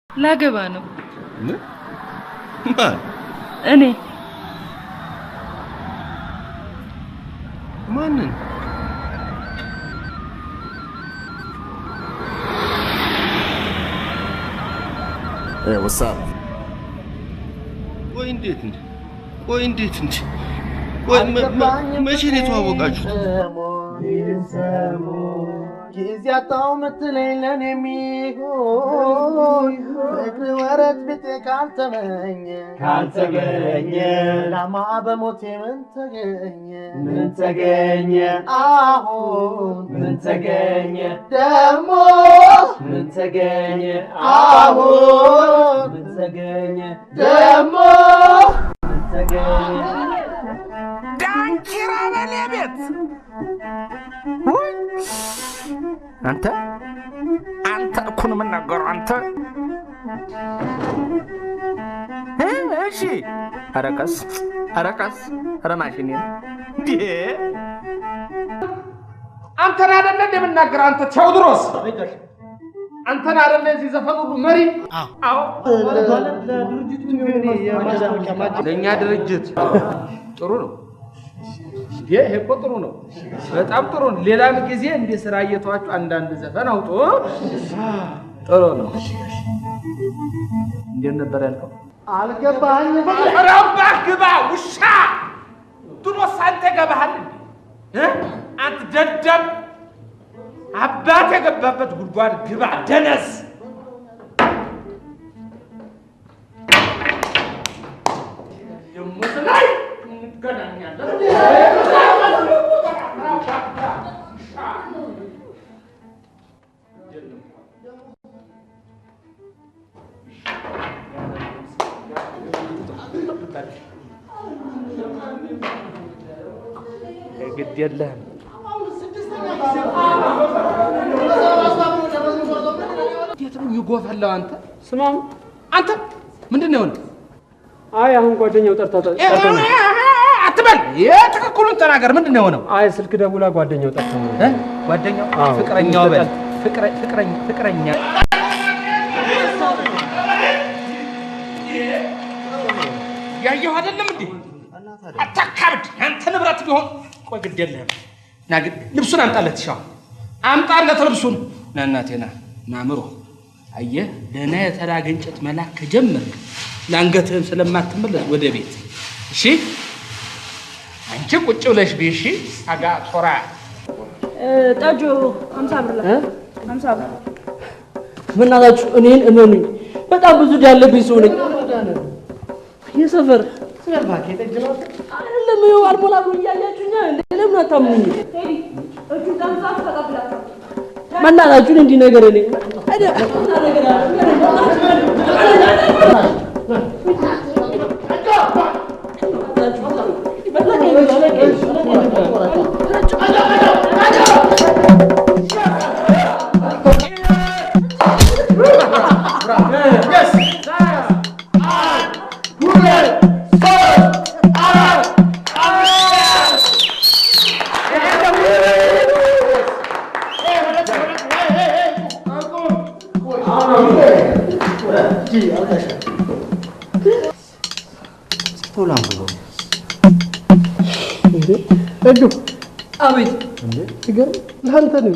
ላገባ ነው ማን እኔ ማንን what's up ወይ እንዴት ወይ መቼ ነው የተዋወቃችሁት ጊዜያታው ምትለኝ ለኔ የሚሆን ፍቅር ወረት ብጤ ካልተገኘ ላማ በሞቴ ምን ተገኘ አሁን ምን ተገኘ ደሞ ምን ተገኘ አሁን ምን ተገኘ ደሞ ምን ተገኘ ዳንኪራ በሌቤት አንተ እኮ ነው የምናገረው አንተ እሺ አረቀስ ረማሽኔ ዲ አንተን አይደለ እንደምናገር አንተ ቴዎድሮስ አንተን አይደለ እዚህ ዘፈን ሁሉ መሪ አዎ ለኛ ድርጅት ጥሩ ነው ይሄ እኮ ጥሩ ነው በጣም ጥሩ ነው ሌላም ጊዜ እንደ ስራ እየተዋችሁ አንዳንድ ዘፈን አውጡ ጥሩ ነው እንዴት ነበር ያልከው አልገባኝም ረባህ ግባ ውሻ ድሮስ አንተ ገባሃል አንተ ደደብ አባት የገባበት ጉድጓድ ግባ ደነስ የሙስላይ እንገናኛለን ግድ የለህም እንዴት ነው ይጎፈላው አንተ ስማም አንተ ምንድን ነው አይ አሁን ጓደኛው ጠርታ አትበል የትክክሉን ተናገር ምንድን ነው የሆነው አይ ስልክ ደውላ ጓደኛው ጠርታ ጓደኛው ፍቅረኛው በል ፍቅረኛ ያየው አይደለም እንዴ አታካብድ አንተ ንብረት ቢሆን ቆይ ግድ የለህም ና ግድ ልብሱን አምጣለት ሻው አምጣለት ልብሱን ና እናቴና ናምሮ አየህ ደህና የተላገ እንጨት መላክ ከጀመርክ ለአንገትህም ስለማትመለስ ወደ ቤት እሺ አንቺ ቁጭ ብለሽ ቢሺ አጋ ቶራ ጠጁ 50 ብር ላይ 50 ብር ምናላችሁ እኔን እመኑኝ በጣም ብዙ ያለብኝ ሰው ነኝ የሰፈር ስለባከ ተጅነው አይደለም ይኸው አልሞላ ብሎ እያያችሁኛ ለምን አታምኑኝ እጁ ገንዘብ ተቀብላችሁ ምናላችሁ እንዲህ ነገር እኔ እዱ አቤት ግን ላንተ ነው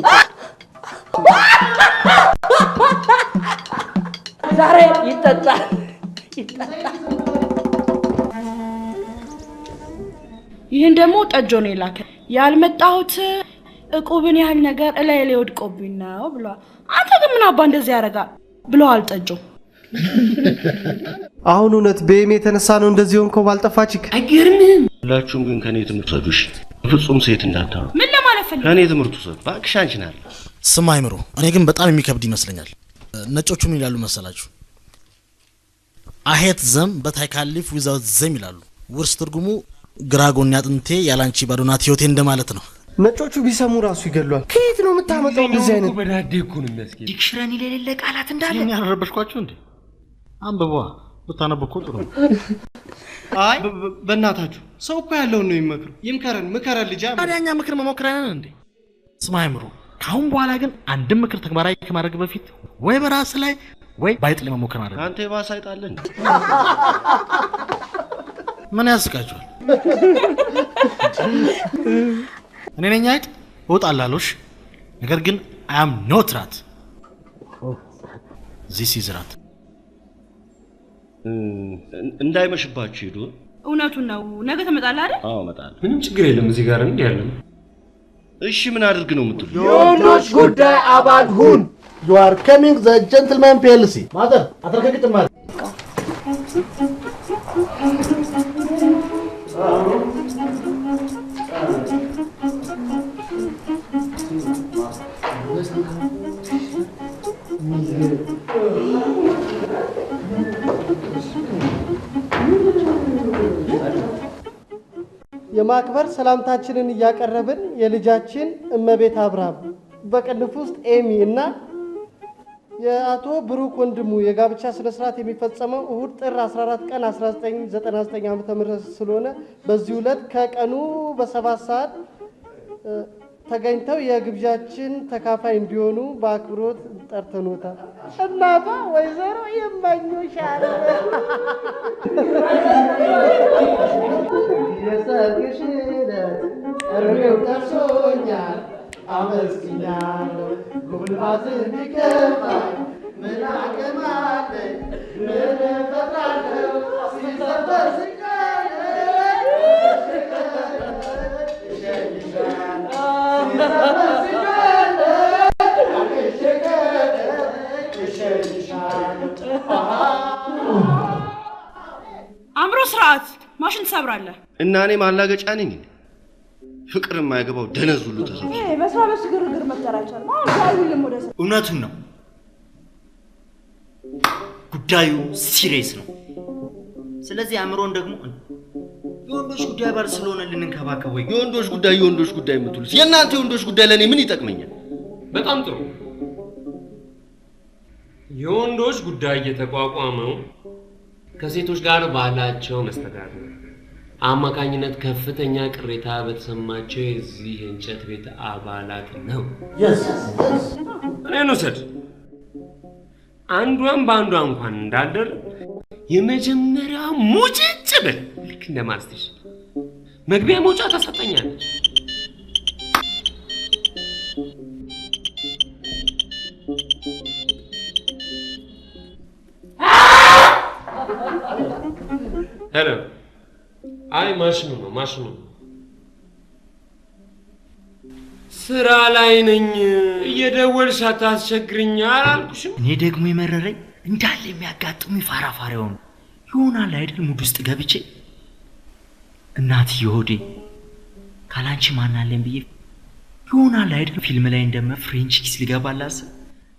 ዛሬ ይጠጣል ይሄን ደግሞ ጠጆ ነው የላከ ያልመጣሁት እቁብን ያህል ነገር እላይ ላይ ወድቆብኝ ነው ብሏል አንተ ግን ምን አባ እንደዚህ ያረጋል ብለዋል ጠጆ አሁን እውነት በእም የተነሳ ነው እንደዚህ ሆንከው ባልጠፋችክ አይገርምም ሁላችሁም ግን ከኔ ትምህርት ወሰዱሽ ፍጹም ሴት እንዳታው ምን ለማለት ፈልገህ ከኔ ትምህርት ወሰዱ ባክሽ አንቺ ናል ስማ አይምሮ እኔ ግን በጣም የሚከብድ ይመስለኛል ነጮቹ ምን ይላሉ መሰላችሁ አሄት ዘም በታይካሊፍ ዊዛውት ዘም ይላሉ ውርስ ትርጉሙ ግራጎን ያጥንቴ ያላንቺ ባዶናት ህይወቴ እንደማለት ነው ነጮቹ ቢሰሙ ራሱ ይገሏል ከየት ነው የምታመጣው እንደዚህ አይነት በዳዴ እኮ ነው የሚያስኬድ ዲክሽነሪ ለሌለ ቃላት እንዳለ ምን ያረበሽኳችሁ እንዴ አንብቧ ብታነብኩ ጥሩ አይ በእናታችሁ ሰው እኮ ያለውን ነው የሚመክሩ ምከረን ልጅ ታዲያኛ ምክር መሞክራለን እንዴ ስማ አይምሮ ካሁን በኋላ ግን አንድም ምክር ተግባራዊ ከማድረግ በፊት ወይ በራስ ላይ ወይ ባይጥ ለመሞከር ማለት አንተ የባሰ አይጣለን ምን ያስቃችኋል? እኔ ነኝ አይጥ እወጣላለሁሽ። ነገር ግን I am not rat. This is rat. እንዳይመሽባችሁ ሄዱ። እውነቱን ነው። ነገ ትመጣለህ አይደል? አዎ እመጣለሁ። ምንም ችግር የለም እዚህ ጋር እንዴ ያለው። እሺ ምን አድርግ ነው የምትሉ? የወንዶች ጉዳይ አባል ሁን። You are coming the gentleman PLC. ማዘር አትርከግጥ ማለት የማክበር ሰላምታችንን እያቀረብን የልጃችን እመቤት አብርሃም በቅንፍ ውስጥ ኤሚ እና የአቶ ብሩክ ወንድሙ የጋብቻ ስነ ስርዓት የሚፈጸመው እሁድ ጥር 14 ቀን 1999 ዓ.ም ስለሆነ በዚህ ዕለት ከቀኑ በ7 ሰዓት ተገኝተው የግብዣችን ተካፋይ እንዲሆኑ በአክብሮት ጠርተኖታል። እናቷ ወይዘሮ ይመኙሻል። የሰርግሽ ዕለት ጥሪው ደርሶኛል፣ አመስግኛለሁ። ጉልባት ቢከፋኝ ምን አቅም አለኝ? ምን እፈጥራለሁ? ሲሰበር ሲቀር አምሮ ስርዓት ማሽን ትሰብራለህ እና እኔ ማላገጫ ነኝ። ፍቅር የማይገባው ደነዝ ሁሉ ተሰብስቦ በስራ በስ ግርግር መፍጠር አይቻልም። አሁን ዳዊልም ወደ ስራ እውነቱን ነው። ጉዳዩ ሲሪየስ ነው። ስለዚህ አምሮን ደግሞ የወንዶች ጉዳይ ባል ስለሆነ ልንከባከበው። የወንዶች ጉዳይ የምትሉት የእናንተ የወንዶች ጉዳይ ለኔ ምን ይጠቅመኛል? በጣም ጥሩ። የወንዶች ጉዳይ የተቋቋመው ከሴቶች ጋር ባላቸው መስተጋብር አማካኝነት ከፍተኛ ቅሬታ በተሰማቸው የዚህ የእንጨት ቤት አባላት ነው። እኔን ውሰድ። አንዷን በአንዷ እንኳን እንዳልደር የመጀመሪያ ሙጭጭ ብል ልክ እንደማስትሽ መግቢያ መውጫ ታሳጠኛለች። ሄሎ። አይ ማሽኑ ነው። ስራ ላይ ነኝ። እየደወልሽ አታስቸግሪኝ አላልኩሽም? እኔ ደግሞ የመረረኝ እንዳለ የሚያጋጥሙ ፋራፋሪው ነው። ይሆናል አይደል ሙድ ውስጥ ገብቼ እናትዬ ሆዴ ካላንቺ ማን አለኝ ብዬ ይሆናል አይደል ፊልም ላይ እንደማ ፍሬንች ኪስ ሊገባላስ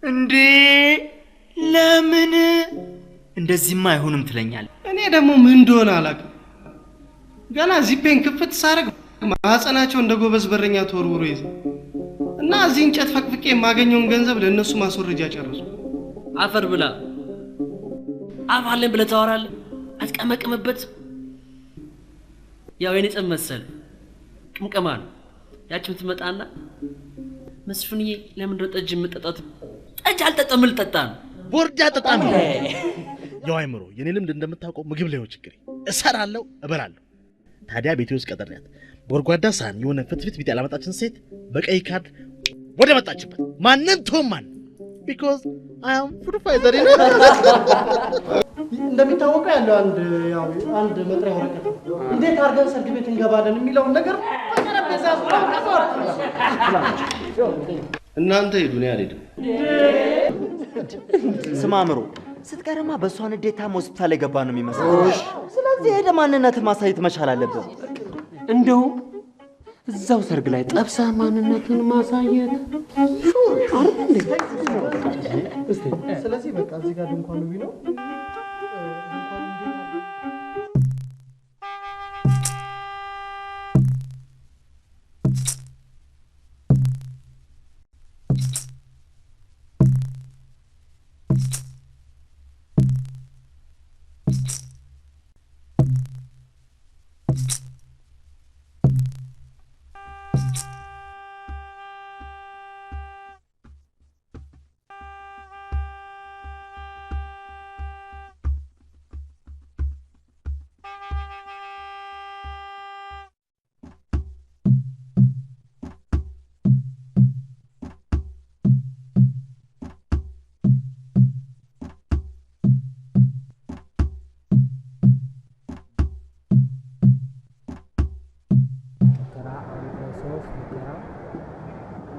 እንዴ? ለምን እንደዚህማ አይሆንም ትለኛለህ? እኔ ደግሞ ምን እንደሆነ አላውቅም። ገና ዚፔን ክፍት ሳረግ ማህፀናቸው እንደ ጎበዝ በረኛ ተወርውሮ ይዘ እና እዚህ እንጨት ፈቅፍቄ የማገኘውን ገንዘብ ለእነሱ ማስወረጃ ጨረሱ። አፈር ብላ አባለን ብለህ ታወራለህ። አትቀመቅምበት። ያው የኔ ጽም መሰል ቅምቀማ ነው። ያቺም ትመጣና መስፍንዬ ለምን ነው ጠጅ የምጠጣት? ጠጅ አልጠጣም ልጠጣ ነው። ቦርጃ ጠጣም። ያው አይምሮ የኔ ልምድ እንደምታውቀው ምግብ ላይ ነው ችግሬ። እሰራለሁ እበላለሁ። ታዲያ ቤቴ ውስጥ ቀጠርያት ጎርጓዳ ሳህን የሆነ ፍትፍት ቢት ያላመጣችን ሴት በቀይ ካርድ ወደ መጣችበት ማንን ተወማን because I am food fighter እንደሚታወቀው ያለው አንድ መጥሪያ ወረቀት እንዴት አድርገን ሰርግ ቤት እንገባለን የሚለውን ነገር በቀረበዛ እናንተ ሄዱ ነው ያልሄድም። ስማምሮ ስትቀርማ በሷን እንዴታም ሆስፒታል የገባ ነው የሚመስለው። ስለዚህ ሄደ ማንነት ማሳየት መቻል አለበት። እንደው እዛው ሰርግ ላይ ጠብሳ ማንነትን ማሳየት ስለዚህ በቃ እዚህ ጋር ድንኳኑ ቢለው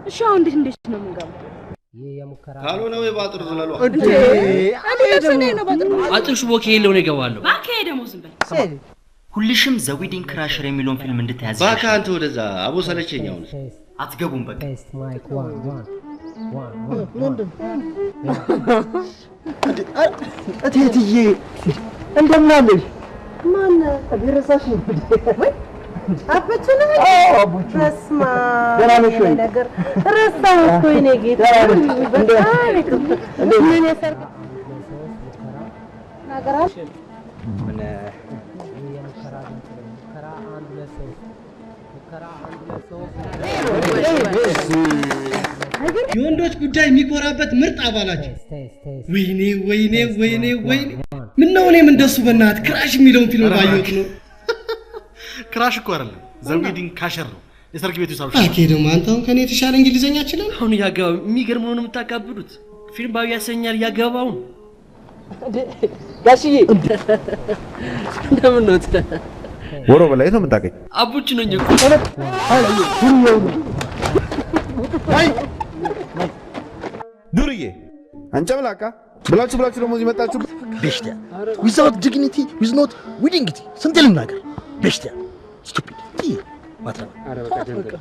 እሺ አሁን እንዴት ነው የምንገባው? ካልሆነ ወይ ባጥሩ ዝለሉ እንዴ አንዴ ለሰኔ ነው ባጥሩ አጥሩ ሽቦ ከሌለው ነው ይገባለሁ። ባካ ደሞ ዝም በል ሁልሽም ዘዊዲንግ ክራሸር የሚለውን ፊልም እንድታያዝ ባካ አንተ ወደዛ አቦ ሰለቸኝ። አሁን አትገቡም በቃ እቴትዬ እንደምን አለሽ? ማን ደረሳሽ? ወይ አበቹ ነው? አቡቹ በስማ ደህና ነሽ ወይ? ነገር ረሳሁ እኮ የኔ ጌታ። ምን የሰርግ ነገራሽ? ምን የወንዶች ጉዳይ የሚኮራበት ምርጥ አባላቸው። ወይኔ ወይኔ ወይኔ ወይኔ! ምን ነው እኔም እንደሱ በእናትህ ክራሽ የሚለውን ፊልም ባየሁት ነው። ክራሽ እኮ አይደለም ዘዊዲንግ ካሸር ነው የሰርግ ቤቱ ሳብሽ። አኬ ደግሞ አንተ አሁን ከኔ የተሻለ እንግሊዘኛ ይችላል። አሁን ያጋው የሚገርም ነው የምታካብዱት። ፊልም ባዩ ያሰኛል ያጋባው ጋሽዬ እንደምን ነው? ወሮ በላይ ነው የምታውቀኝ? አቡች ነኝ እኮ ዱርዬ አንጨምላቃ ብላችሁ ደግሞ እዚህ መጣችሁ። ቤሽቲያ ዊዛውት ዲግኒቲ ዊዝ ኖት ዊዲንግቲ ስንት ልናገር? ቤሽቲያ ስቱፒድ ማትረባ።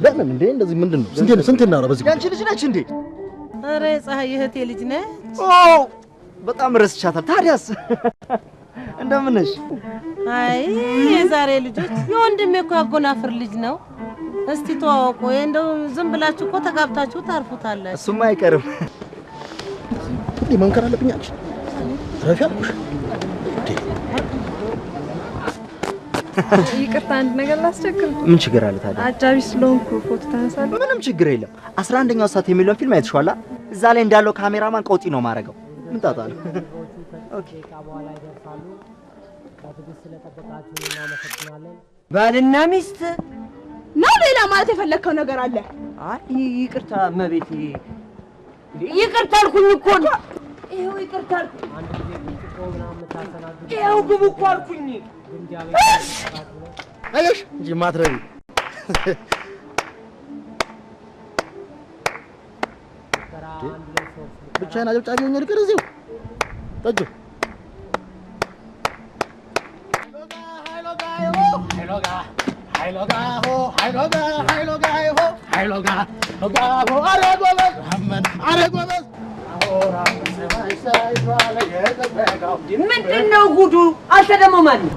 ለምን እንዴ እንደዚህ ምንድን ነው? ስንቴ ነው በዚህ? ያንቺ ልጅ ነች እንዴ? ኧረ ፀሐይ እህቴ ልጅ ነች። ኦ በጣም ረስቻታል። ታዲያስ እንደምን ነሽ? አይ የዛሬ ልጆች የወንድሜ እኮ ያጎናፍር ልጅ ነው። እስቲ ተዋወቁ። እንደው ዝም ብላችሁ እኮ ተጋብታችሁ ታርፉታላችሁ። እሱማ አይቀርም። እንዴ መንከር አለብኝ አንቺ ትረፊያለሽ። ይቅርታ አንድ ነገር ላስቸግር። ምን ችግር አለ ታዲያ? አጃቢ ስለሆንኩ ፎቶ ታነሳለህ? ምንም ችግር የለም። 11ኛው ሰዓት የሚለውን ፊልም አይተሽዋል? እዛ ላይ እንዳለው ካሜራማን ቀውጢ ነው ማረገው። ምን ጣጣ ነው? ኦኬ ባልና ሚስት ነው። ሌላ ማለት የፈለከው ነገር አለ? አይ ይቅርታ መቤቴ፣ ይቅርታ አልኩኝ እኮ ነው። ይኸው ይቅርታ አልኩኝ። ይኸው ግቡ እኮ አልኩኝ። አይሽ እንጂ ማትረቢ ብቻዬን አጨብጫቢ ሆኜ ልቅር እዚሁ ጠጁ ምንድን ነው ጉዱ? አንተ ደግሞ ማን ነው?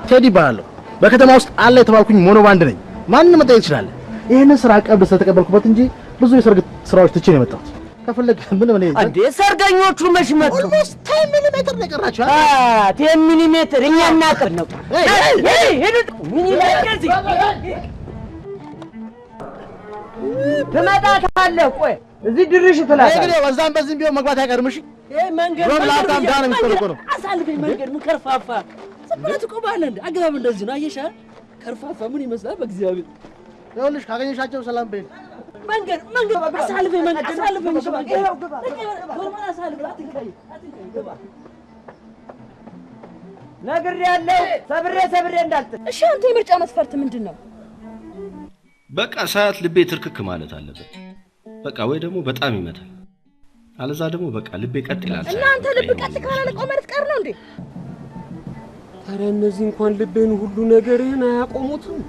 ቴዲ እባላለሁ። በከተማ ውስጥ አለ የተባልኩኝ ሞኖ ባንድ ነኝ። ማንንም መጠየቅ ይችላል። ይሄንን ስራ ቀብድ ስለተቀበልኩበት እንጂ ብዙ የሰርግ ስራዎች ትቼ ነው የመጣሁት። ከፈለግ ምን ምን እንዴ ሰርገኞቹ መች መጡ? ኦልሞስት 10 ሚሊሜትር ነው የቀራችሁ። 10 ሚሊሜትር እኛ እናቅር ነው። ሄዱ ምን ይላል? ትመጣታለህ። ቆይ እዚህ ድርሽ ትላለህ። እንግዲህ በዛም በዚህም ቢሆን መግባት አይቀርም። እሺ ይሄ መንገድ ሮላታም ዳን የሚቆረቆረው አሳልፈኝ። መንገድ ምን ከርፋፋ ዝም ብለህ ትቆማለህ እንዴ? አግባብ እንደዚህ ነው። አየሻ ከርፋፋ ምን ይመስላል? በእግዚአብሔር ይኸውልሽ ካገኘሻቸው ሰላም በይ። መንገድ አሳልፈኝ። መንገድ አሳልፈኝ። ይኸው ግባ ኖርማል አሳልፈኝ። አትግባይ ግባ ነግሬያለሁ። ሰብሬ እንዳልጥ። እሺ አንተ የምርጫ መስፈርት ምንድን ነው? በቃ ሰዓት ልቤ ትርክክ ማለት አለበት። በቃ ወይ ደግሞ በጣም ይመታል፣ አለዛ ደግሞ በቃ ልቤ ቀጥ ይላል። እናንተ ልብ ቀጥ ካላለ ቆመት ቀር ነው እንዴ? ታዲያ እነዚህ እንኳን ልቤን ሁሉ ነገርህን አያቆሙትም።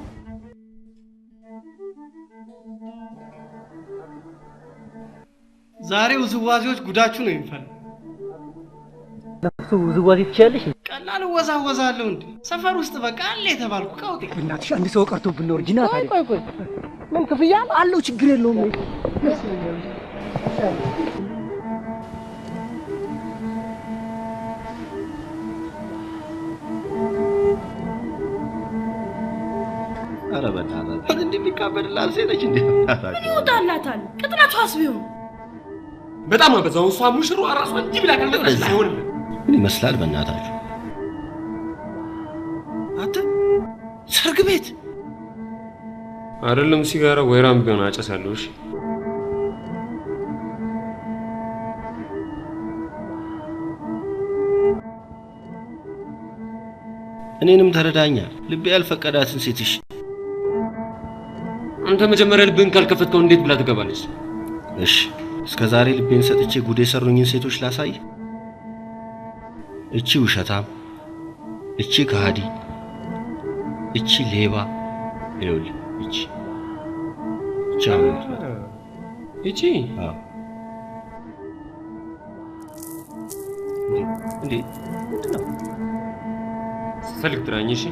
ዛሬ ውዝዋዜዎች ጉዳችሁ ነው የሚፈል። ውዝዋዜ ትችያለሽ? ቀላል ወዛወዛለሁ እንዴ? ሰፈር ውስጥ በቃ አለ የተባልኩ ቀውጤ። እናትሽ አንድ ሰው ቀርቶብን ነው ኦሪጂናል። ታዲያ ቆይ ምን ክፍያ አለው? ችግር የለውም። ኧረ በእናትህ እንደሚካበድላት ሴቶች እንዴ ታታቸው ይወጣላታል። ቅጥነቷ አስቢው በጣም አበዛው። እሷ ሙሽሩ አራሷ እንጂ ብላ ካልመጣች አይሆንም። ምን ይመስላል በእናታችሁ? አንተ ሰርግ ቤት አይደለም ሲጋራ ወይራም ቢሆን አጨሳለሁ። እሺ እኔንም ተረዳኛ። ልቤ ያልፈቀዳትን ሴትሽ አንተ መጀመሪያ ልብህን ካልከፈትከው እንዴት ብላ ትገባለች? እሺ እስከ ዛሬ ልቤን ሰጥቼ ጉድ የሰሩኝን ሴቶች ላሳይ። እቺ ውሸታም፣ እቺ ከሃዲ፣ እቺ ሌባ፣ ይኸውልህ እቺ እቺ እንዴ ነው ፈልግ ጥራኝ። እሺ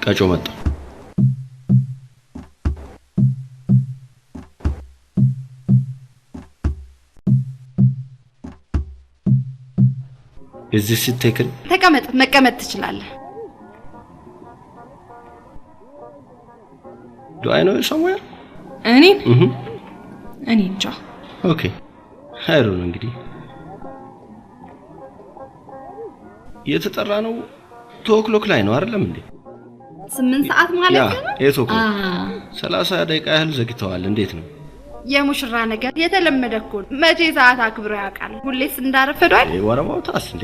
ቀጮ መጣ። እዚህ ስትከል ተቀመጥ፣ መቀመጥ ትችላለህ። Do I know you somewhere? እኔ እንጃ። ኦኬ አይሮን እንግዲህ የተጠራ ነው 2 o'clock ላይ ነው አይደለም እንዴ? 8 ሰዓት ማለት ነው። 8 o'clock 30 ደቂቃ ያህል ዘግተዋል። እንዴት ነው? የሙሽራ ነገር የተለመደ እኮ መቼ ሰዓት አክብሮ ያውቃል? ሁሌስ እንዳረፈዱ አይደል? ወረባውታስ እንዴ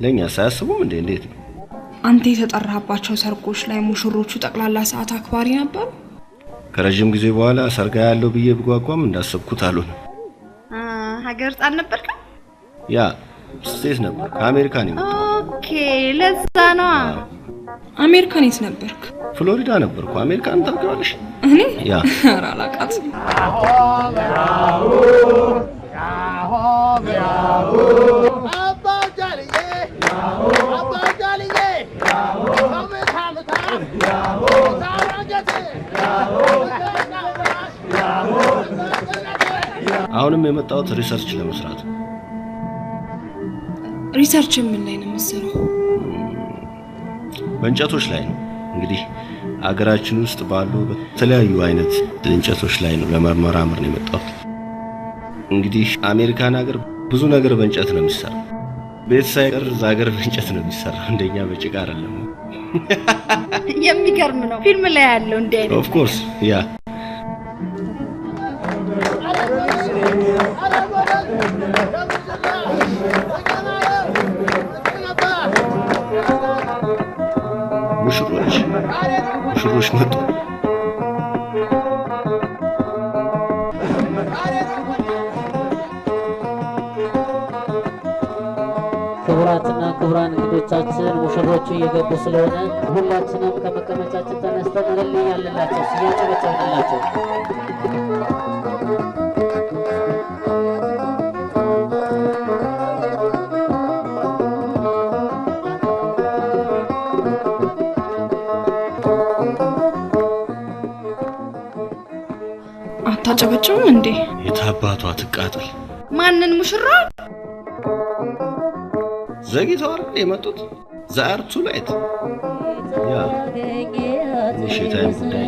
ለኛ ሳያስቡም እንዴ? እንዴት ነው? አንተ የተጠራባቸው ሰርጎች ላይ ሙሽሮቹ ጠቅላላ ሰዓት አክባሪ ነበሩ? ከረጅም ጊዜ በኋላ ሰርጋ ያለው ብዬ ብጓጓም እንዳሰብኩት አልሆነ። ሀገር ውስጥ አልነበርክም? ያ ስቴት ነበር። ከአሜሪካ ነው የመጣው። ኦኬ ለዛ ነው። አሜሪካን የት ነበርክ? ፍሎሪዳ ነበርኩ። አሜሪካን ታውቂዋለሽ? እኔ ያ ኧረ አላውቃትም። አሁንም የመጣሁት ሪሰርች ለመስራት። ሪሰርች ምን ላይ ነው የምትሰራው? በእንጨቶች ላይ ነው። እንግዲህ አገራችን ውስጥ ባሉ በተለያዩ አይነት እንጨቶች ላይ ነው ለመመራመር ነው የመጣሁት። እንግዲህ አሜሪካን ሀገር ብዙ ነገር በእንጨት ነው የሚሰራው። ቤት ሳይቀር ዛገር በእንጨት ነው የሚሰራው። እንደኛ በጭቃ አይደለም። የሚገርም ነው። ፊልም ላይ ያለው እንዴ? ኦፍ ኮርስ ያ ሙሽሮች መጡ። ክቡራትና ክቡራን እንግዶቻችን ሙሽሮቹ እየገቡ ስለሆነ ሁላችንም ከመቀመጫችን ተነስተን እልል ያለላቸው እያጨበጨብንላቸው አታጨበጭብም እንዴ? የታባቷ ትቃጠል። ማንን? ሙሽራ ዘግይተዋል የመጡት ዛር ቱ ላይት ያ የሸታይም ጉዳይ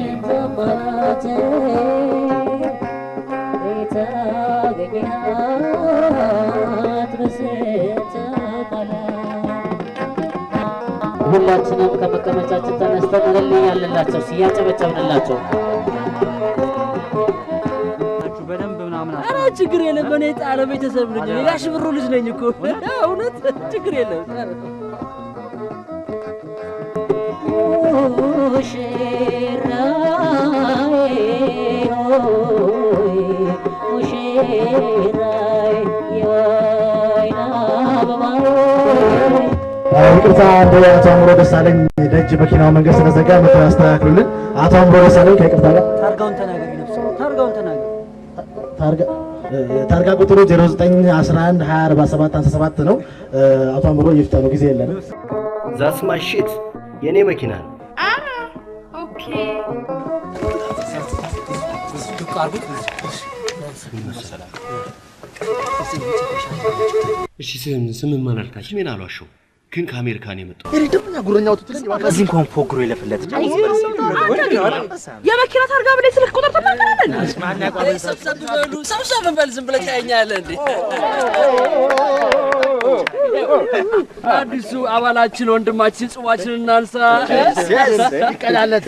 ሁላችንም ከመቀመጫችን ተነስተን እልል ያለላቸው እያጨበጨብንላቸው ኧረ ችግር የለም። እኔ ጣለ ቤተሰብ ልጅ ነኝ። ጋሽ ብሩ ልጅ ነኝ እኮ እውነት ችግር የለም። ይቅርታ እንደ አቶ አምሮ ደሳለኝ ደጅ መኪናው መንገድ ስለዘጋ መተው ያስተካክሉልን። አቶ አምሮ ደሳለኝ ከይቅርታ ጋር ታርጋውን ተናገሪ ነፍሱ ታርጋውን ተናገሪ። ታርጋ ቁጥሩ 0911204757 ነው። አቶ አምሮ ይፍጠኑ፣ ጊዜ የለንም። ዛትስ ማይ ሺት የኔ መኪና ነው። አረ ኦኬ እሺ ስም ማን አልካችሁ? ምን አሏቸው? ግን ከአሜሪካን የመጣው ደምኛ ጉረኛው ትትለኝ እዚህ እንኳን ፎግሮ የለፈለት የመኪና ታርጋ ብለህ ስልክ ቁጥር ተናገራለህ። ሰብሰብ በሉ ሰብሰብ በል ዝም ብለህ ታየኛለህ እንዴ? አዲሱ አባላችን ወንድማችን ጽዋችን እናንሳ። ይቀዳለት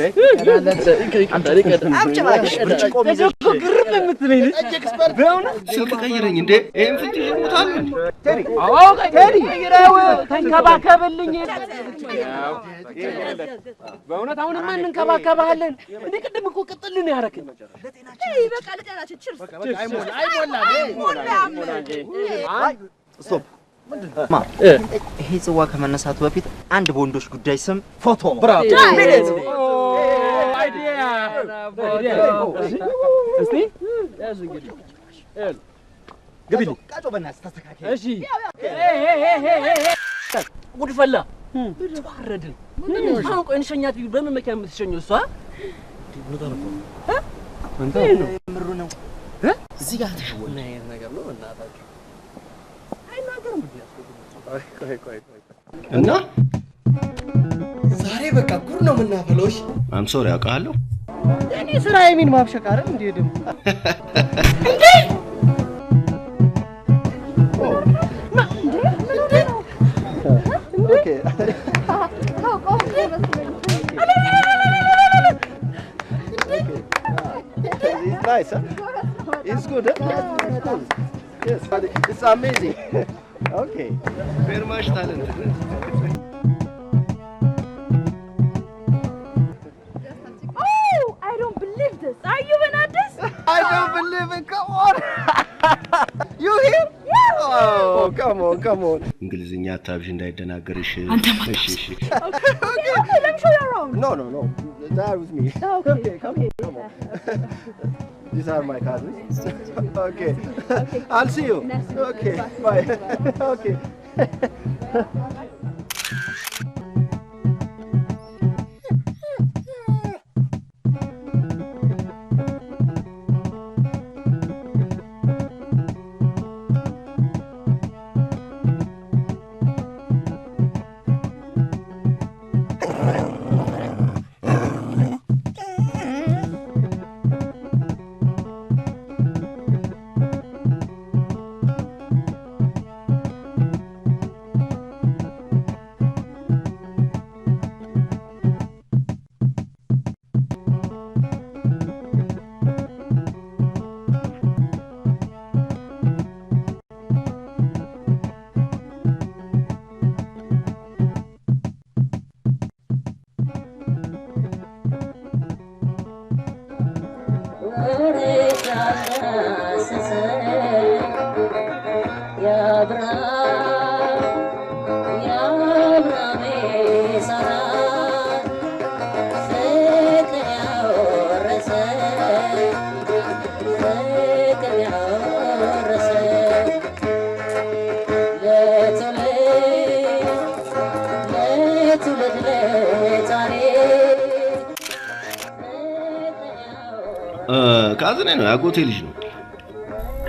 ግርም የምትለኝ በእውነት ስልክ ቀይረኝ እንዴ ይሄን ፍትሽ ይሞታል ቴሪ ቴሪ ይራው ተንከባከብልኝ። በእውነት አሁንማ እንንከባከባለን። እኔ ቅድም እኮ ቅጥልን ያረከኝ በቃ ለጤናችን ችርስ ስቶፕ ማ ይሄ ጽዋ ከመነሳቱ በፊት አንድ በወንዶች ጉዳይ ስም ፎቶ ብራቮ አይዲያ እስቲ ያዙ እንግዲህ ግቢልኝ ቃጮ በእናትህ ተስተካከል። እሺ ጉድፈላ ተዋረድን። አሁን ቆይ እንሸኛት ቢሉ በምን መኪና የምትሸኘው እሷ? አንተ ምሩ ነው እዚህ ጋር ተሸወነ ነገር ነው እናታችሁ አይናገርም ቆይ እና ዛሬ በቃ ጉር ነው የምናፈለውሽ። አም ሶሪ አውቃለሁ። እኔ ስራ የሚን ማብሸቅ አይደል እንዴ ደም እንዴ ኦኬ It's nice, huh? It's good, huh? Yes, it's amazing. Okay. Very much talented. Oh, I don't believe this. Are you Bernardes? I don't believe it. Come on. You here? Yeah. Oh, come on. እንግሊዝኛ አታብሽ እንዳይደናገርሽ። እሺ Okay, let me show you around. No. That was me. Okay, come on. These are my cousins. Okay. I'll see you. Okay. Bye. Okay. ካዝኔ ነው ያጎቴ ልጅ ነው።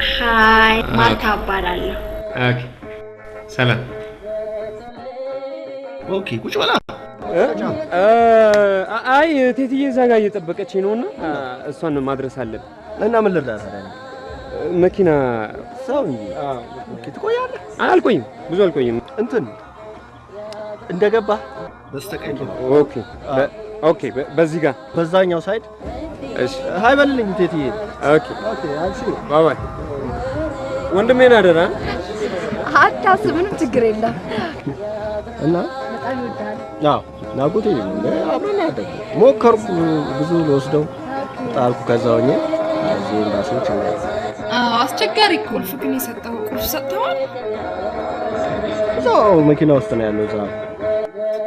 ሃይ ማርታ እባላለሁ። ኦኬ ሰላም። ኦኬ ቁጭ በላ። አይ ቴትዬ እዛ ጋር እየጠበቀችኝ ነውና እሷን ማድረስ አለብን። እና ምን ልርዳ ታዲያ? መኪና ሰው እንጂ። ኦኬ ትቆያለህ? አልቆይም፣ ብዙ አልቆይም። እንትን እንደገባ በስተቀኝ። ኦኬ በዚህ ጋር በዛኛው ሳይድ። እሺ ሃይ በልልኝ ቴትዬ። ኦኬ አንቺ ባይ ወንድሜን አደራ። አታስብ፣ ምንም ችግር የለም። እና በጣም ይወዳል። አዎ ናጎቴ ነው። አብረን አደግ ሞከርኩ ብዙ ልወስደው ጣልኩ። ከዛ ሆኜ እዚህ ኤምባሲዎች ነው። አስቸጋሪ ቁልፍ ግን የሰጠው ቁልፍ ሰጥተዋል። እዛው መኪና ውስጥ ነው ያለው። እዛ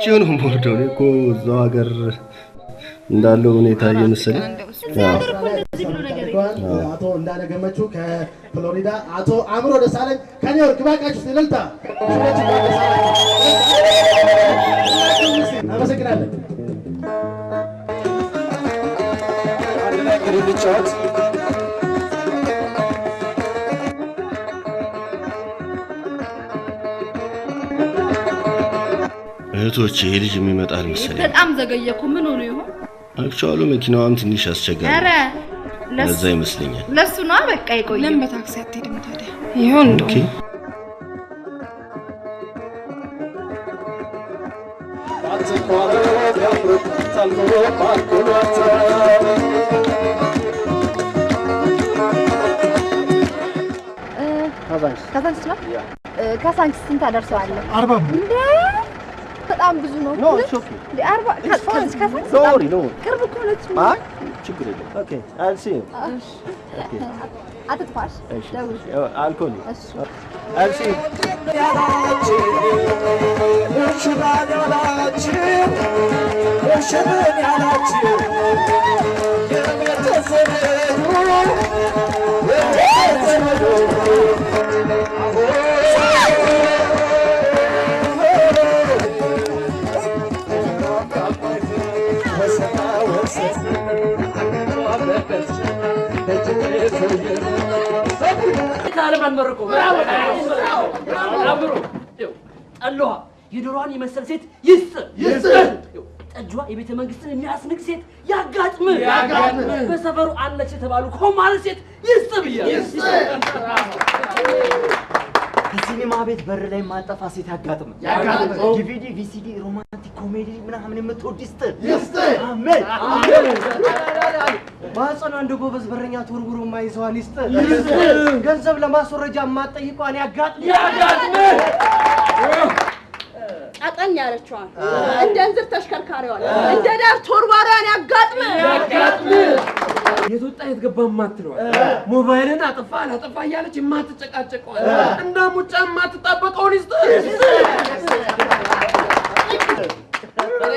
ቺውን ሞርዶ ነው እኮ እዛው ሀገር እንዳለው ሁኔታ እየመሰለ አቶ እንዳነገመቹ ከፍሎሪዳ፣ አቶ አምሮ ደሳለኝ ከኒውዮርክ ባካችሁ ስለልታ አመሰግናለሁ። እህቶቼ ይሄ ልጅ የሚመጣል መሰለኝ። በጣም ዘገየኩ። ምን ሆነ ይሆን? አክቹዋሊ መኪናዋም ትንሽ አስቸጋሪ ኧረ ለዛ ይመስለኛል። ለሱ ነው በቃ ይቆይ። ለምን በታክሲ አትሄድም ታዲያ? ይሁን እንደው ካዛንቺስ ነው? ካዛንቺስ ስንት አደርሰዋለሁ? 40 እንዴ በጣም ብዙ ነው። ኖ ኢትስ ኦኬ። 40 ካዛንቺስ ሶሪ ኖ ቅርብ እኮ ነች። አይ ችግር የለም። ኦኬ አል ሲ ኦኬ አትጥፋሽ። ደውል አልኮል እሺ አል ሲ ጠላዋ የዶሮዋን የመሰል ሴት ይስጥ ጠጇ የቤተ መንግስትን የሚያስንቅ ሴት ያጋጥም በሰፈሩ አለች የተባሉ ኮማል ሴት ይስጥ ብያለሁ። ከሲኒማ ቤት በር ላይ ማጠፋ ሴት ያጋጥም ዲቪዲ ቪሲዲ ሮማንቲክ ኮሜዲ ምናምን የምትወድ ይስጥ አሜን ማህፀኗ እንደ ጎበዝ በረኛ ተወርውሮ ማይዘዋን ይስጥ ገንዘብ ለማስወረጃ ማጠይቋን ያጋጥም ቀጠን ያለችዋን እንደ እንዝር ተሽከርካሪዋን እንደ ዳር ተወርዋሪዋን ያጋጥም የትወጣ የትገባ የማትለዋል ሞባይልን አጥፋ አላጠፋ እያለች የማትጨቃጨቀዋል እንደ ሙጫ የማትጣበቀውን ይስጥ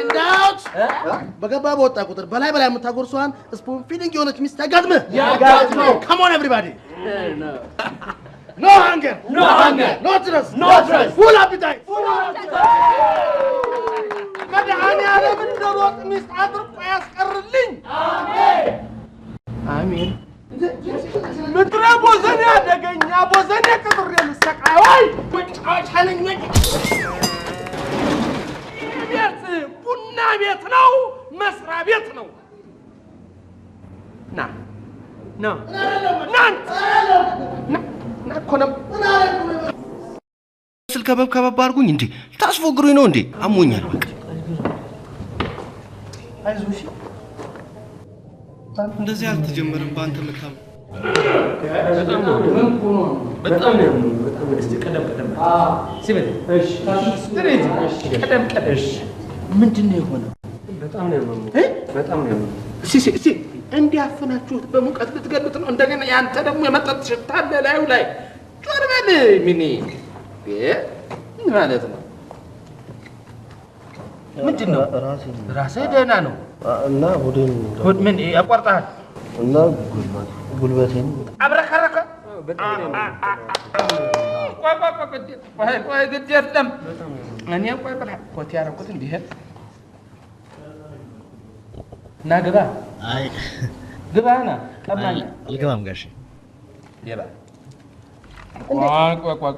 እንዳውት በገባ በወጣ ቁጥር በላይ የምታጎርሷን ስፑን ፊሊንግ የሆነች ሚስት ያጋጥም ካም ኦን ኤቭሪባዲ No hunger! No hunger! No thirst! No thirst! Full appetite! መድኃኒዓለም እንደ ሮጥ ሚስት አድርቆ ያስቀርልኝ። አሜን። ምድረ ቦዘኔ አደገኛ ቦዘኔ ቅጥር የምሰቃይ ወይ መጫወቻ ነኝ። ቤት ቡና ቤት ነው፣ መስሪያ ቤት ነው። ና ና ና ናኮነም ስል ከበብ አድርጉኝ እንዴ ታስፎግሩኝ ነው እንዴ አሞኛል በቃ አይዞሽ እንደዚህ አልተጀመረም በአንተ መታም በጣም እስቲ ቀደም ሲበል እሺ ትሬት ቀደም እሺ ምንድነው የሆነው በጣም ነው እሺ እንዲያፈናችሁት በሙቀት ልትገሉት ነው እንደገና ያንተ ደግሞ የመጠጥ ሽታ አለ ላዩ ላይ ጮርበል ሚኒ ማለት ነው ምንድነው ራስህ ደህና ነው እና ሆዴን ምን ያቋርጣል እና ጉልበቴን አብረከረከ ቆይ ግድ የለም እኔ ቆይ ብላ ኮት ያደረኩት እንዲህ ና ግባ አይ ግባና ቀማኝ አልገባም ጋሼ ግባ ቆይ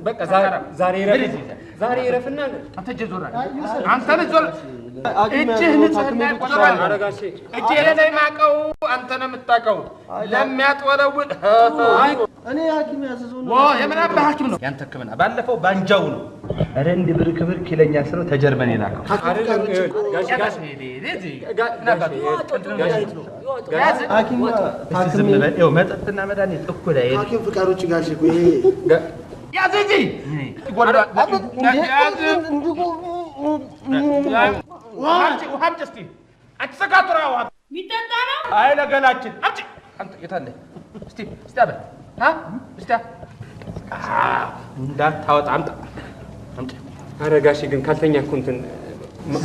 በቃ ዛሬ ረፍና አንተ ጀዞራ አንተ ልጅ ዞር እጅህ ንጽህና ይቆጠራል አረጋሼ እጄ ላይ ማቀው አንተ ነው የምታቀው ለሚያጥወለውል እኔ ሐኪም ያዘዘው ነው የምን አባ ሐኪም ነው ያንተ ህክምና ባለፈው ባንጃው ነው አረ እንደ ብር ክብር ኪለኛ ስለው ተጀርመን ይላከው ጋሽ ሐኪም ነው መጠጥና መድኃኒት እኩል አይደል ሐኪም ፍቃድ ውጭ ጋሽ እኮ ይሄ ያዘጂ ውሃም ጭስቲ አንቺ ሰካቱራ ውሃ ሚጠጣ ነው አይ ለገላችን አምጪ አንተ የታለ እስቲ አበል እስቲ እንዳታወጣ አምጣ አምጪ ኧረ ጋሼ ግን ካልተኛ እኮ እንትን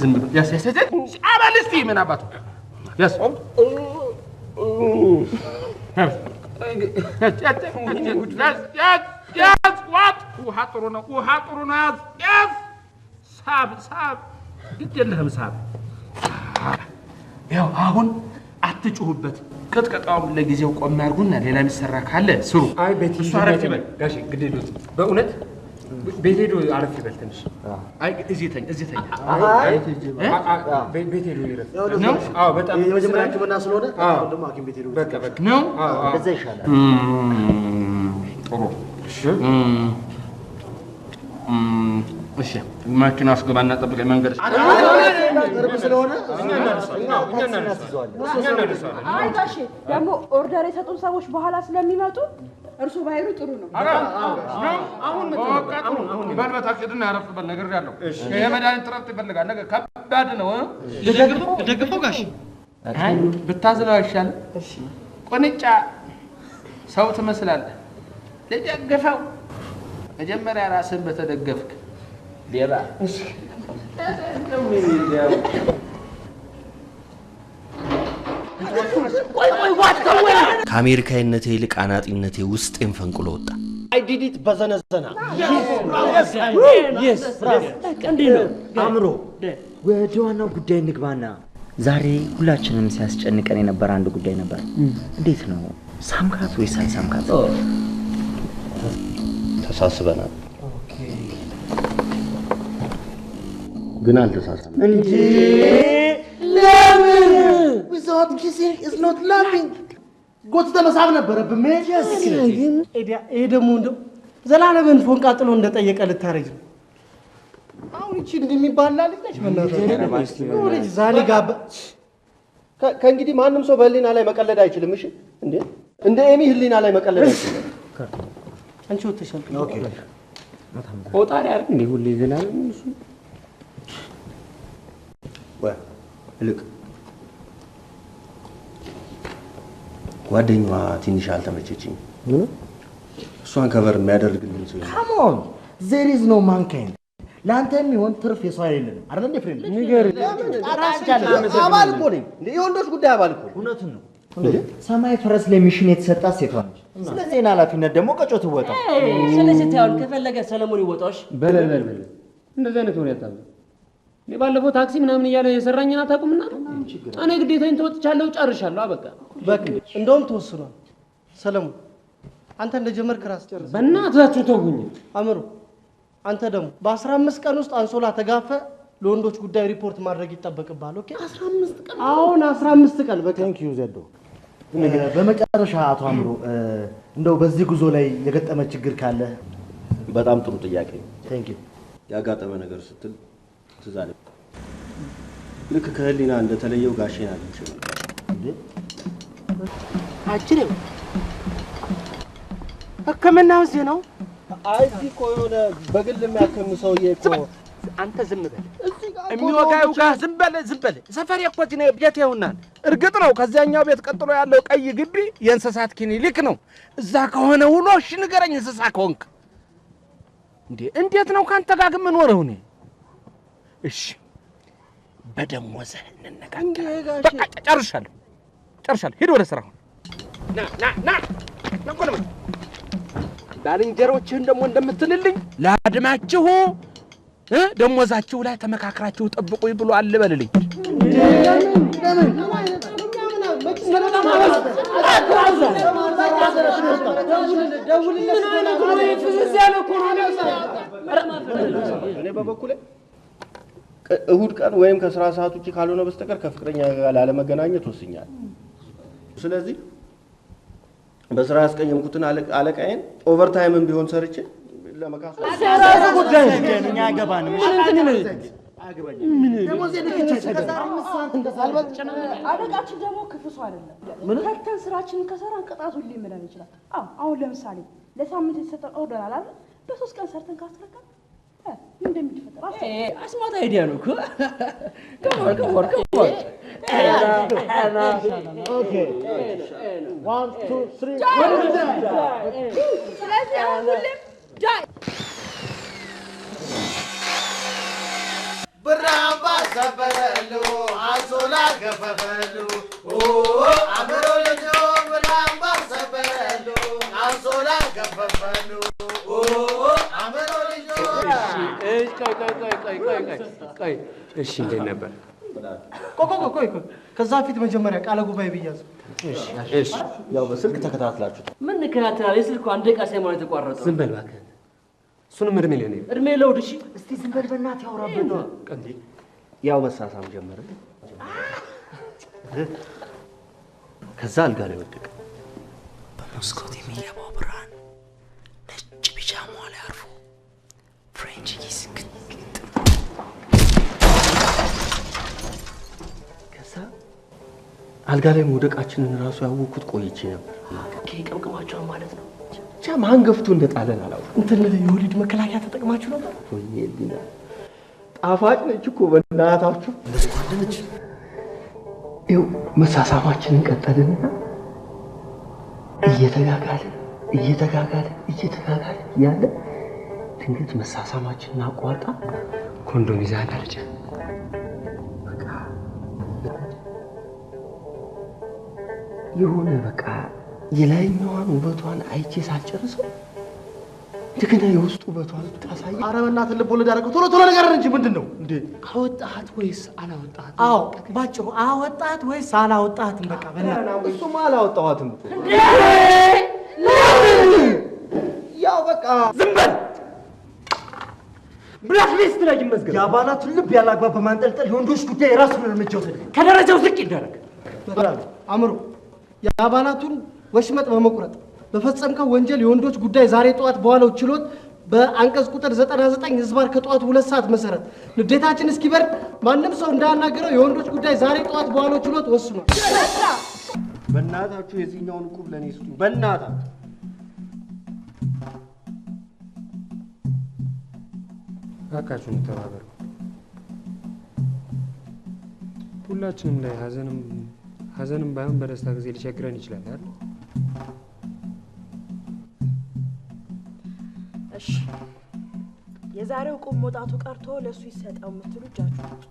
ዝም ብሎ ያስ አበል እስቲ ምን አባቱ ያስ ያዝ ዋጥ ውሃ ጥሩ ነው ያዝ ሳብ ግድ የለህም ሳብ ያው አሁን አትጩሁበት ቅጥቀጣውም ለጊዜው ቆም ያርጉና ሌላ የሚሰራ ካለ ስሩ አይ ቤት አረፍ ይበል ጋሼ ግድ የለውም በእውነት ቤት ሄዶ አረፍ ይበል ትንሽ አይ እዚህ ተኛ ቤት ሄዶ ይረፍ ነው አዎ በጣም የመጀመሪያ ህክምና ስለሆነ ደግሞ ሐኪም ቤት ሄዶ በቃ ነው እንደዛ ይሻላል ጥሩ እሺ ማኪና አስገባና ጠብቀኝ መንገድ ቅርብ ስለሆነ አይ ጋሼ ደግሞ ኦርደር የሰጡን ሰዎች በኋላ ስለሚመጡ እርሱ ባይሉ ጥሩ ነው። አሁን በልበት አቅድና ያረፍበት ነገር ያለው ይሄ መድኃኒት ረፍት ይፈልጋል። ነገር ከባድ ነው። ደግፈው ጋሼ አይ ብታዝለው አይሻልም? እሺ ቁንጫ ሰው ትመስላለህ። ልደግፈው መጀመሪያ ራስን በተደገፍክ ሌባ እሺ ከአሜሪካዊነቴ ይልቅ አናጢነቴ ውስጤን ፈንቅሎ ወጣ። አይ ዲድ ኢት በዘነዘና yes እንዴ ነው አምሮ ወደ ዋናው ጉዳይ እንግባና ዛሬ ሁላችንም ሲያስጨንቀን የነበረ አንድ ጉዳይ ነበር። እንዴት ነው ሳምካት ወይስ አልሳምካት? ተሳስበናል። ግን አልተሳሳም እንዴ ለምን without kissing is not loving ጎትተ መሳብ ነበረብህ። ይሄ ደግሞ እንደው ዘላለምን ፎንቃ ጥሎ እንደጠየቀ ልታረጅ ነው። አሁን እቺ እንደሚባል ልጅ ነች በእናትህ ዛኔ ጋር ከእንግዲህ ማንም ሰው በህሊና ላይ መቀለድ አይችልም። እሺ እንዴ እንደ ኤሚ ህሊና ላይ መቀለድ አይችልም። አንቺ ወጥተሻል። ኦኬ ወጣሪ አይደል እንዴ ሁሌ ዘላለም እሱ ወይ ልክ ጓደኛዋ ትንሽ አልተመቸችኝ። እሷን ከበር የሚያደርግልኝ ሰው come on there is no mankind ላንተ የሚሆን ትርፍ የሰው አይደለም አይደል እንዴ ፍሬንድ ንገር አባል እኮ ነኝ እንዴ የወንዶች ጉዳይ አባል እኮ እውነቱን ነው። ሰማይ ፈረስ ላይ ሚሽን የተሰጣት ሴቷ ነች። ስለዚህ ኃላፊነት ደግሞ ቀጮ ትወጣው። ስለዚህ ታውን ከፈለገ ሰለሞን ይወጣሽ። በል እንደዚህ አይነት ወሬ አታውቅ። እኔ ባለፈው ታክሲ ምናምን እያለ የሰራኝና አታውቁምና እኔ ግዴታዬን ተወጥቻለሁ፣ ጨርሻለሁ። አበቃ በቃ እንደውም ተወስኗል። ሰለሞን አንተ እንደጀመርክ ራስ ጨርስ። በእናታችሁ ተውኝ። አምሩ አንተ ደግሞ በ15 ቀን ውስጥ አንሶላ ተጋፈ ለወንዶች ጉዳይ ሪፖርት ማድረግ ይጠበቅብሃል። ኦኬ 15 ቀን አሁን 15 ቀን በቃ ቴንክ ዩ ዘዶ። በመጨረሻ አቶ አምሩ እንደው በዚህ ጉዞ ላይ የገጠመ ችግር ካለ? በጣም ጥሩ ጥያቄ። ቴንክ ዩ። ያጋጠመ ነገር ስትል ትዝ አለኝ። ልክ ከህሊና እንደተለየው ጋሼን አግኝቼ ነበር። እንዴ አጭሬው ህክምናው እዚህ ነው? አይ እዚህ እኮ የሆነ በግል የሚያክም ሰውዬ እኮ አንተ ዝም በል። የሚወጋው ጋር ዝም በል። ሰፈሬ እኮ እዚህ ነው፣ ቤት ይኸውናል። እርግጥ ነው ከዚያኛው ቤት ቀጥሎ ያለው ቀይ ግቢ የእንስሳት ክሊኒክ ነው። እዛ ከሆነ ውሎ እሺ ንገረኝ፣ እንስሳ ከሆንክ እንዴ እንዴት ነው ካንተ ጋር ግን የምኖረው እኔ? እሺ በደሞዝህ እንነጋገራለን። በቃ ጨርሻለሁ። ሂድ ወደ ስራ። ና ቆልም ባልንጀሮችህን ደግሞ እንደምትልልኝ ለአድማችሁ ደሞዛችሁ ላይ ተመካክራችሁ ጠብቁኝ ብሎ አልበልልኝ። እኔ በበኩሌ እሁድ ቀን ወይም ከስራ ሰዓት ውጪ ካልሆነ በስተቀር ከፍቅረኛ ጋር ላለመገናኘት ወስኛለሁ። ስለዚህ በስራ ያስቀየምኩትን አለቃዬን ኦቨርታይምን ቢሆን ሰርቼ ለመካስ ጉዳይ እኛ አይገባንም። አለቃችን ደግሞ ክፉ ሰው አይደለም። ከተን ስራችንን ከሰራን ቅጣቱ ሊመዳን ይችላል። አሁን ለምሳሌ ለሳምንት የተሰጠን ኦርደር አለ አይደል? በ3 ቀን ሰርተን ካስረከብን ምን እንደሚፈጠር አስማት አይዲያ ነው እኮ። ኦኬ 1 2 3 ስለዚህ አሁን ሁሌም ዳይ ብራባ ሰበረሉ አንሶላ ገፈፈሉ አምሮ ልጆ ብራባ ሰበረሉ አንሶላ ገፈፈሉ አምሮ ልጆ ቆይ እሺ እንዴት ነበር? ቆይ ከዛ ፊት መጀመሪያ ቃለ ጉባኤ ብያዝ። እሺ ያው በስልክ ተከታትላችሁ ምን እንከታተላለን? የስልኩ አንድ ደቂቃ ሳይሞላ የተቋረጠው። ዝም በል እባክህ። እሱንም እድሜ ለኔ እድሜ ለውድ። እሺ እስቲ ዝም በል በእናትህ ያውራብን ነው። ያው መሳሳም ጀመረ። ከዛ አልጋ ላይ ወደቀ። በመስኮት የሚገባው ብርሃን ነጭ ቢጫማ ላይ አርፎ ፍሬንች ኪስ አልጋ ላይ መውደቃችንን ራሱ ያወቅኩት ቆይቼ ነበር። ቀምቅማቸዋል ማለት ነው። ብቻ ማን ገፍቶ እንደጣለን አላውቅም። እንትን የወሊድ መከላከያ ተጠቅማችሁ ነበር? ወይኔ ሊና ጣፋጭ ነች እኮ በእናታችሁ። እንደሱ አለች። ይኸው መሳሳማችንን ቀጠልንና እየተጋጋልን እያለ ድንገት መሳሳማችንን አቋርጣ ኮንዶም ይዛ እንዳለች በቃ የሆነ በቃ የላይኛዋን ውበቷን አይቼ ሳልጨርሰው እንደገና የውስጡ ውበቷን ታሳይ። ኧረ በእናትህ ልብ ወለድ አደረገው። ቶሎ ቶሎ ንገረን እንጂ ምንድን ነው እንዴ? አወጣሃት ወይስ አላወጣሃት? አዎ ባጭሩ አወጣሃት ወይስ አላወጣሃትም? በቃ በእናትህ እሱማ አላወጣኋትም። ያው በቃ ዝም በል። ብላክ ሊስት ላይ ይመዝገብ። የአባላቱን ልብ ያላግባብ በማንጠልጠል የወንዶች ጉዳይ የራሱን እርምጃ ወሰደ። ከደረጃው ዝቅ ይደረግ። አምሮ የአባላቱን ወሽመጥ በመቁረጥ በፈጸምከው ወንጀል የወንዶች ጉዳይ ዛሬ ጠዋት በዋለው ችሎት በአንቀጽ ቁጥር 99 ህዝባር ከጠዋቱ 2 ሰዓት መሰረት ንዴታችን እስኪበርድ ማንም ሰው እንዳያናገረው የወንዶች ጉዳይ ዛሬ ጠዋት በዋለው ችሎት ወስኗል። በእናታችሁ የዚህኛውን ዕቁብ ለእኔ ስጡኝ። በእናታችሁ እባካችሁን ተባበሩ። ሁላችንም ላይ ሀዘንም ባይሆን በደስታ ጊዜ ሊቸግረን ይችላል አይደል? እሺ የዛሬው ቁም መውጣቱ ቀርቶ ለሱ ይሰጠው የምትሉ እጃችሁ አውጡ።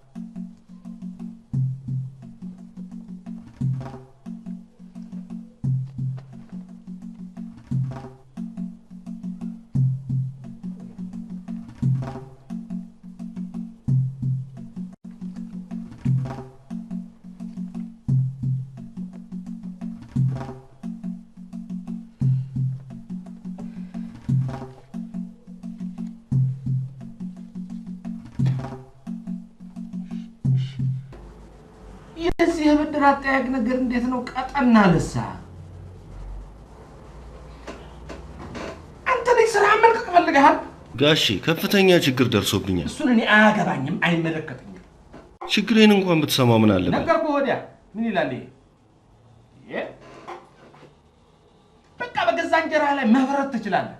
የዚህ የብድር አጠያየቅ ነገር እንዴት ነው? ቀጠና ልሳ አንተ ላይ ስራ መልቀቅ ፈልገሃል? ጋሺ ከፍተኛ ችግር ደርሶብኛል። እሱን እኔ አያገባኝም፣ አይመለከተኝም። ችግሬን እንኳን ብትሰማው ምን አለበት? ነገርኩህ። ወዲያ ምን ይላል ይሄ? በቃ በገዛ እንጀራ ላይ መብረት ትችላለህ።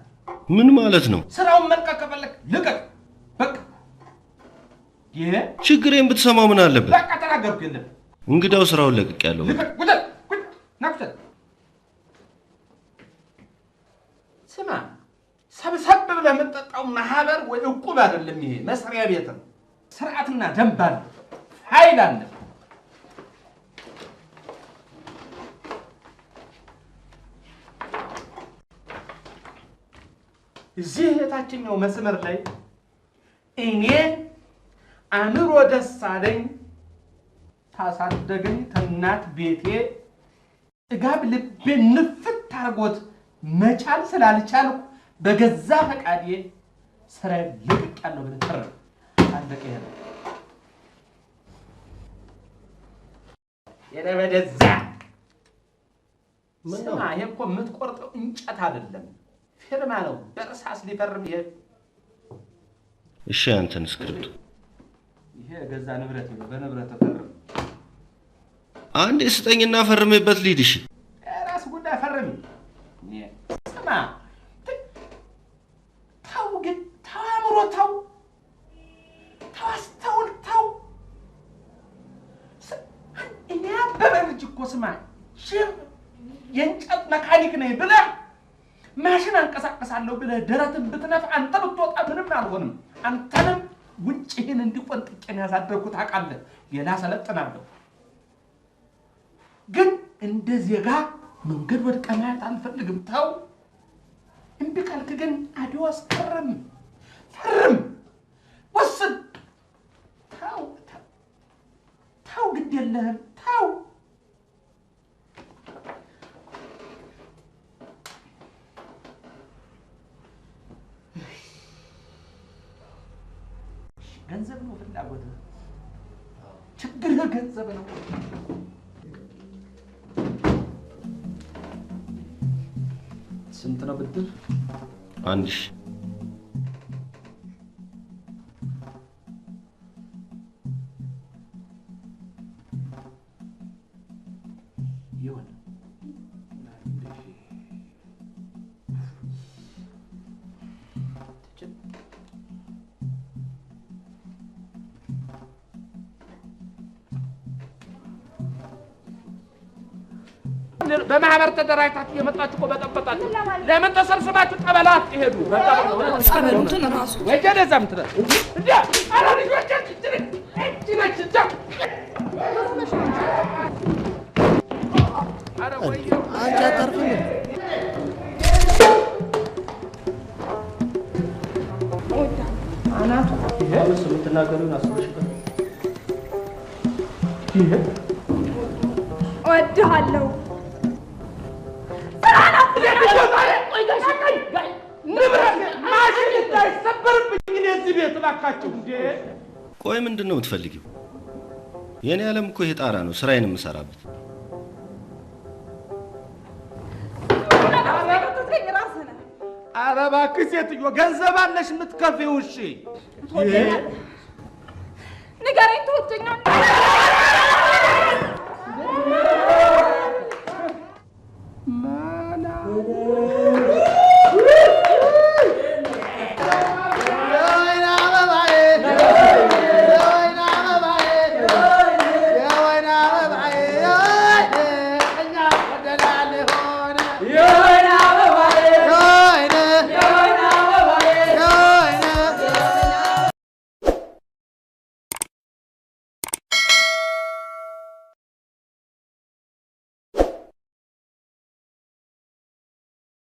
ምን ማለት ነው? ስራውን መልቀቅ ከፈለክ ልቀቅ። በቃ ይሄ ችግሬን ብትሰማው ምን አለበት? በቃ ተናገርኩህ። የለም እንግዳው ስራውን ለቅቄያለሁ። ስማ፣ ሰብሰብ ብለህ የምትጠጣው ማህበር ወይ እቁብ አይደለም። ይሄ መስሪያ ቤት ነው። ስርዓትና ደንብ አለ፣ ኃይል አለ። እዚህ የታችኛው መስመር ላይ እኔ አእምሮ ደሳለኝ ታሳደገኝ ከእናት ቤቴ ጥጋብ ልቤ ንፍት አድርጎት መቻል ስላልቻልኩ በገዛ ፈቃዴ ስራ ለቅቄያለሁ ብለህ ተረፍ። አለቀ። የለበደዛ ስማ፣ ይሄ እኮ የምትቆርጠው እንጨት አይደለም፣ ፊርማ ነው። በእርሳስ ሊፈርም ይሄ። እሺ አንተን ስክሪፕቱ ይሄ ገዛ ንብረት ነው። በንብረት ፈርም። አንድ ስጠኝና ፈርሜበት ልሂድ። እሺ ራስ ጉዳይ ፈርም። ስማ ተው፣ ግን ተው፣ አእምሮ ተው፣ አስተውል፣ ተው። እኔ አበበ ልጅ እኮ ስማ የእንጨት መካኒክ ነኝ ብለህ ማሽን አንቀሳቀሳለሁ ብለህ ደረትን ብትነፍ አንተ ብትወጣ ምንም አልሆንም። አንተንም ውጭህን እንዲቆንጥቄን ያሳደርኩት ታውቃለህ። ሌላ ሰለጥናለሁ፣ ግን እንደ ዜጋ መንገድ ወድቀህ ማየት አልፈልግም። ተው። እምቢ ካልክ ግን አዲዋስ ፈርም፣ ወስን። ተው፣ ግድ የለህም። ተው። ገንዘብ ነው ፍላጎትህ፣ ችግርህ ገንዘብ ነው። ስንት ነው ብድር? 1000 1000 በማህበር ተደራጅታችሁ የመጣችሁ እኮ በጠበጣችሁ። ለምን ተሰብስባችሁ ጠበላ አትሄዱ? ጸበሉትን ራሱ ወይ ገደዛ ምትለ እንዴ አረ ልጆች እቺ ነች እዛ አረ ወይ አንቺ አታርፍም። አናቱ እሱ የምትናገሩን አስበሽበት እወድሃለሁ። ንብረት ማሽን እንዳይሰበርብኝ እዚህ ቤት እባካችሁ። እንዴ ቆይ ምንድን ነው የምትፈልጊው? የኔ ዓለም እኮ ይሄ ጣራ ነው ስራዬን የምሰራበት። ኧረ እባክህ ሴትዮ ገንዘብ አለሽ የምትከፊው? እሺ ንገረኝ፣ ትወደኛለህ?